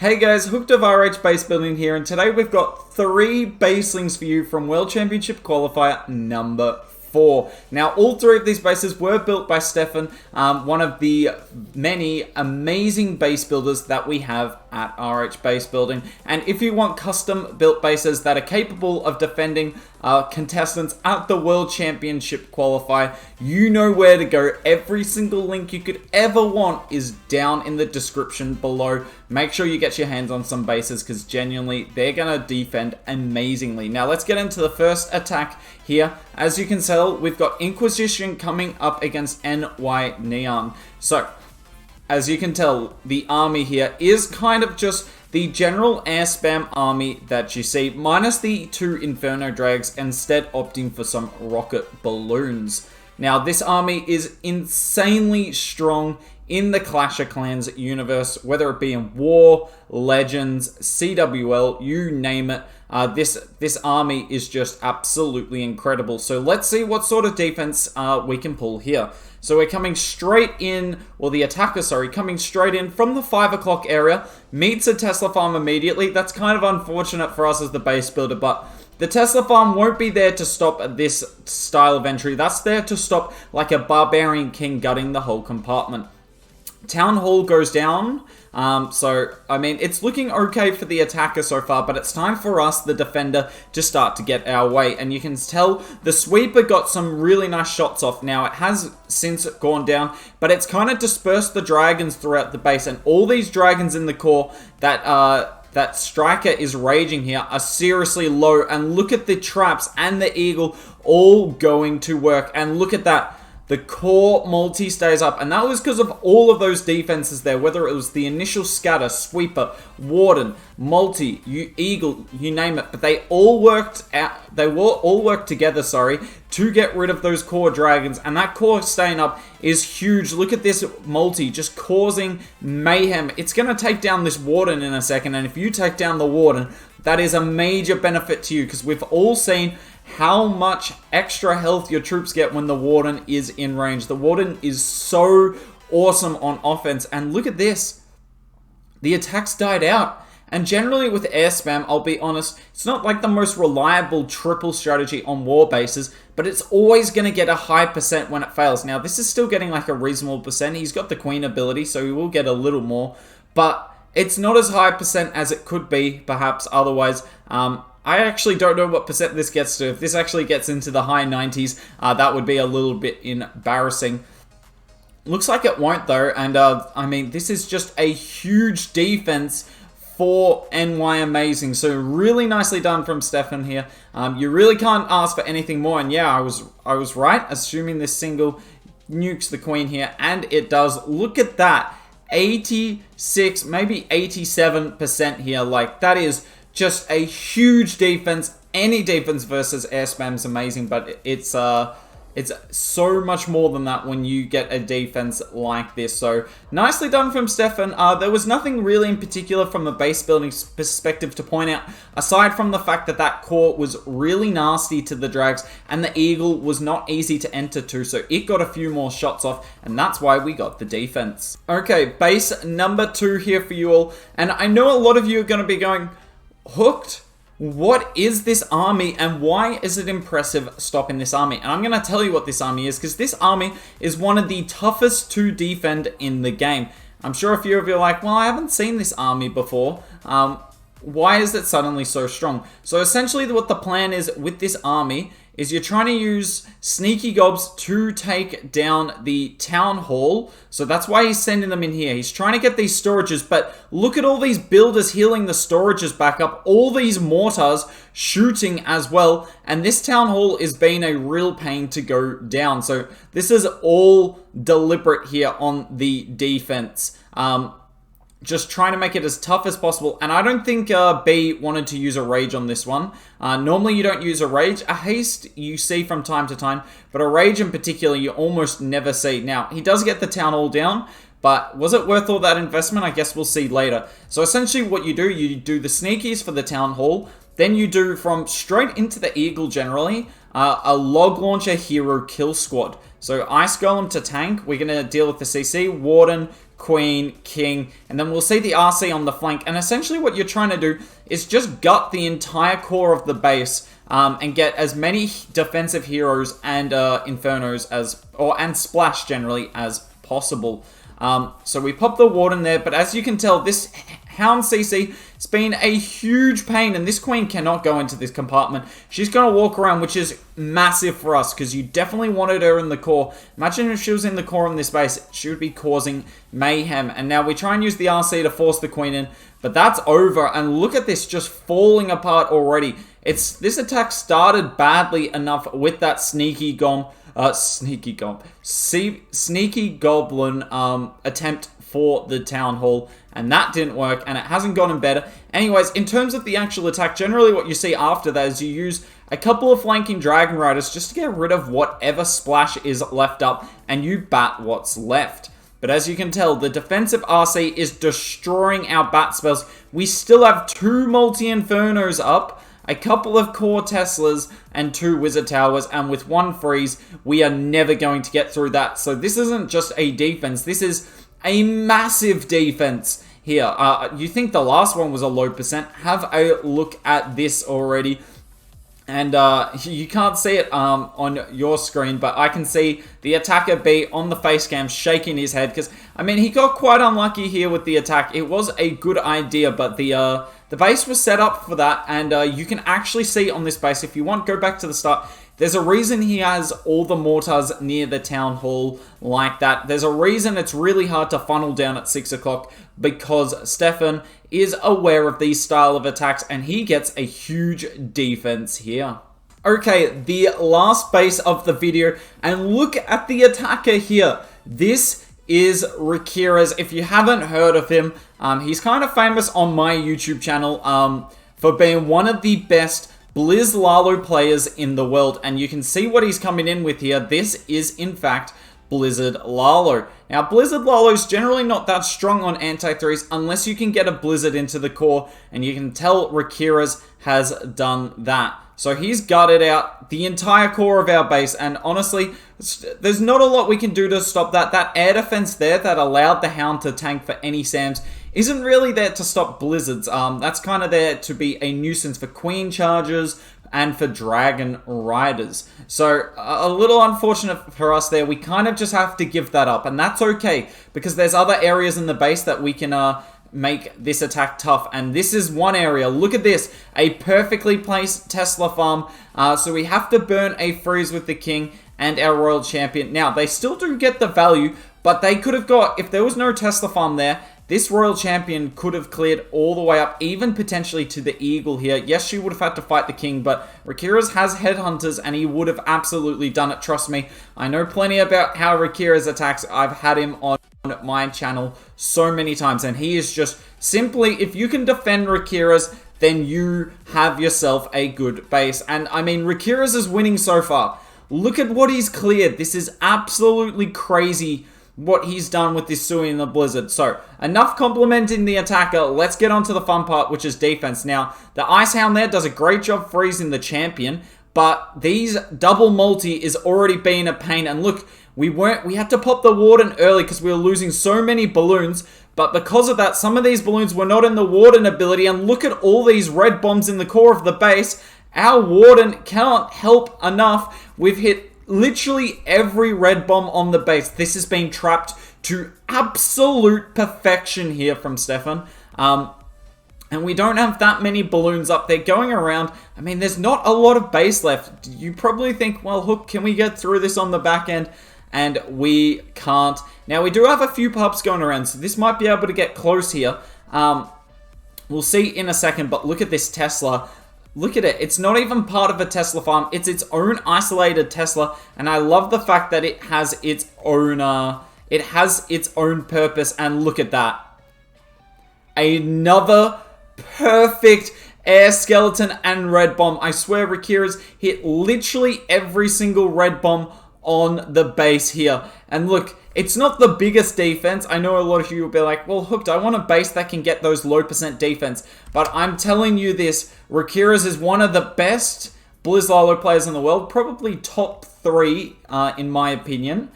Hey guys, Hooked of RH base building here, and today we've got 3 baselings for you from World Championship Qualifier number 4. Now, all 3 of these bases were built by Stefan, one of the many amazing base builders that we have at RH Base Building. And if you want custom built bases that are capable of defending contestants at the World Championship Qualifier, you know where to go. Every single link you could ever want is down in the description below. Make sure you get your hands on some bases because genuinely they're going to defend amazingly. Now let's get into the first attack here. As you can tell, we've got Inquisition coming up against NY Neon. So as you can tell, the army here is kind of just the general air spam army that you see, minus the 2 Inferno Drags, instead opting for some rocket balloons. Now, this army is insanely strong in the Clash of Clans universe, whether it be in War, Legends, CWL, you name it. This army is just absolutely incredible. So let's see what sort of defense we can pull here. So we're coming straight in, well, the attacker, sorry, coming straight in from the 5 o'clock area, meets a Tesla farm immediately. That's kind of unfortunate for us as the base builder, but the Tesla farm won't be there to stop this style of entry. That's there to stop like a barbarian king gutting the whole compartment. Town Hall goes down, so, I mean, it's looking okay for the attacker so far, but it's time for us, the defender, to start to get our way. And you can tell the sweeper got some really nice shots off. Now, it has since gone down, but it's kind of dispersed the dragons throughout the base, and all these dragons in the core that Striker is raging here are seriously low. And look at the traps and the eagle all going to work, and look at that. The core multi stays up, and that was because of all of those defenses there, whether it was the initial scatter, sweeper, warden, multi, eagle, you name it. But they all worked out, they all worked together, sorry, to get rid of those core dragons, and that core staying up is huge. Look at this multi just causing mayhem. It's going to take down this warden in a second, and if you take down the warden, that is a major benefit to you, because we've all seen how much extra health your troops get when the Warden is in range. The Warden is so awesome on offense. And look at this. The attacks died out. And generally with air spam, I'll be honest, it's not like the most reliable triple strategy on war bases, but it's always going to get a high percent when it fails. Now, this is still getting like a reasonable percent. He's got the Queen ability, so he will get a little more. But it's not as high percent as it could be, perhaps, otherwise. I actually don't know what percent this gets to. If this actually gets into the high 90s, that would be a little bit embarrassing. Looks like it won't though, and I mean, this is just a huge defense for NY Amazing. So really nicely done from Stefan here. You really can't ask for anything more, and yeah, I was right, assuming this single nukes the queen here, and it does. Look at that, 86, maybe 87% here. Like, that is just a huge defense. Any defense versus air spam is amazing, but it's so much more than that when you get a defense like this. So nicely done from Stefan. There was nothing really in particular from a base building perspective to point out, aside from the fact that that core was really nasty to the drags, and the eagle was not easy to enter to, so it got a few more shots off, and that's why we got the defense. Okay, base number 2 here for you all, and I know a lot of you are going to be going, Hooked, what is this army and why is it impressive stopping this army? And I'm going to tell you what this army is, because this army is one of the toughest to defend in the game. I'm sure a few of you are like, well, I haven't seen this army before. Why is it suddenly so strong? So essentially what the plan is with this army is you're trying to use sneaky gobs to take down the town hall. So that's why he's sending them in here. He's trying to get these storages, but look at all these builders healing the storages back up, all these mortars shooting as well, and this town hall is being a real pain to go down. So this is all deliberate here on the defense. Just trying to make it as tough as possible. And I don't think B wanted to use a rage on this one. Normally you don't use a rage. A haste you see from time to time, but a rage in particular you almost never see. Now, he does get the town hall down, but was it worth all that investment? I guess we'll see later. So essentially what you do the sneakies for the town hall, then you do from straight into the eagle generally, a log launcher hero kill squad. So Ice Golem to tank, we're going to deal with the CC, Warden, queen, king, and then we'll see the RC on the flank. And essentially what you're trying to do is just gut the entire core of the base and get as many defensive heroes and infernos and splash generally as possible. So we pop the warden there, but as you can tell, this Hound CC has been a huge pain, and this queen cannot go into this compartment. She's going to walk around, which is massive for us, because you definitely wanted her in the core. Imagine if she was in the core in this base, she would be causing mayhem. And now we try and use the RC to force the queen in, but that's over, and look at this just falling apart already. This attack started badly enough with that sneaky goblin attempt for the town hall, and that didn't work, and it hasn't gotten better. Anyways, in terms of the actual attack, generally what you see after that is you use a couple of flanking dragon riders just to get rid of whatever splash is left up, and you bat what's left. But as you can tell, the defensive RC is destroying our bat spells. We still have 2 multi-infernos up, a couple of core Teslas, and 2 wizard towers, and with 1 freeze, we are never going to get through that. So this isn't just a defense, this is a massive defense here. You think the last one was a low percent? Have a look at this already. And you can't see it on your screen, but I can see the attacker B on the face cam shaking his head, because, I mean, he got quite unlucky here with the attack. It was a good idea, but the base was set up for that, and you can actually see on this base, if you want, go back to the start. There's a reason he has all the mortars near the town hall like that. There's a reason it's really hard to funnel down at 6 o'clock, because Stefan is aware of these style of attacks, and he gets a huge defense here. Okay, the last base of the video, and look at the attacker here. This is Rakira's. If you haven't heard of him, he's kind of famous on my YouTube channel for being one of the best Blizz Lalo players in the world, and you can see what he's coming in with here. This is, in fact, Blizzard Lalo. Now, Blizzard Lalo is generally not that strong on anti-threes unless you can get a Blizzard into the core, and you can tell Rakira's has done that. So he's gutted out the entire core of our base, and honestly, there's not a lot we can do to stop that. That air defense there that allowed the Hound to tank for any SAMs isn't really there to stop Blizzards. That's kind of there to be a nuisance for Queen Chargers and for Dragon Riders. So a little unfortunate for us there. We kind of just have to give that up, and that's okay, because there's other areas in the base that we can make this attack tough, and this is one area. Look at this, a perfectly placed Tesla farm. So we have to burn a freeze with the king and our royal champion. Now, they still do get the value, but they could have got, if there was no Tesla farm there, this royal champion could have cleared all the way up, even potentially to the eagle here. Yes, she would have had to fight the king, but Rakira's has headhunters, and he would have absolutely done it. Trust me, I know plenty about how Rakira's attacks. I've had him on my channel so many times, and he is just simply, if you can defend Rakira's, then you have yourself a good base. And I mean, Rakira's is winning so far. Look at what he's cleared. This is absolutely crazy what he's done with this Sui and the Blizzard. So, enough complimenting the attacker. Let's get on to the fun part, which is defense. Now, the Ice Hound there does a great job freezing the champion, but these double multi is already being a pain. And look, we had to pop the Warden early because we were losing so many balloons, but because of that, some of these balloons were not in the Warden ability, and look at all these red bombs in the core of the base. Our Warden cannot help enough. We've hit literally every red bomb on the base. This has been trapped to absolute perfection here from Stefan. And we don't have that many balloons up there going around. I mean, there's not a lot of base left. You probably think, well, Hook, can we get through this on the back end? And we can't. Now, we do have a few pups going around, so this might be able to get close here. We'll see in a second, but look at this Tesla. Look at it. It's not even part of a Tesla farm. It's its own isolated Tesla, and I love the fact that it has its own purpose. And look at that. Another perfect air skeleton and red bomb. I swear Rakira's hit literally every single red bomb on the base here. And look, it's not the biggest defense. I know a lot of you will be like, well, Hooked, I want a base that can get those low percent defense. But I'm telling you this, Rakira's is one of the best Blizz Lalo players in the world. Probably top 3, in my opinion.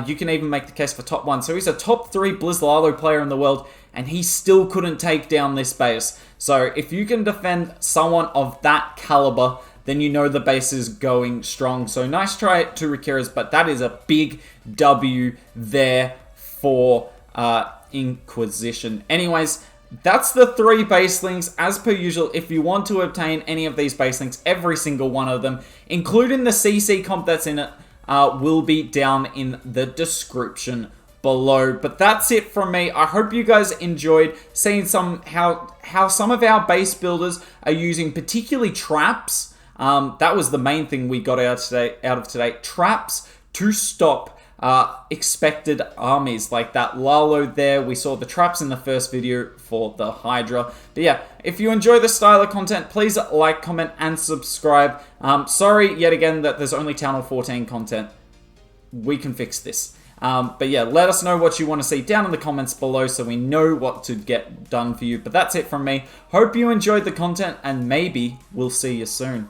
You can even make the case for top 1. So he's a top 3 Blizz Lalo player in the world, and he still couldn't take down this base. So if you can defend someone of that caliber, then you know the base is going strong. So nice try to Rakiras, but that is a big W there for Inquisition. Anyways, that's the 3 baselings. As per usual, if you want to obtain any of these baselings, every single one of them, including the CC comp that's in it, will be down in the description below. But that's it from me. I hope you guys enjoyed seeing how some of our base builders are using particularly traps. That was the main thing we got out of today. Traps to stop expected armies like that Lalo there. We saw the traps in the first video for the Hydra. But yeah, if you enjoy this style of content, please like, comment, and subscribe. Sorry yet again that there's only Town Hall 14 content. We can fix this. But yeah, let us know what you want to see down in the comments below so we know what to get done for you. But that's it from me. Hope you enjoyed the content, and maybe we'll see you soon.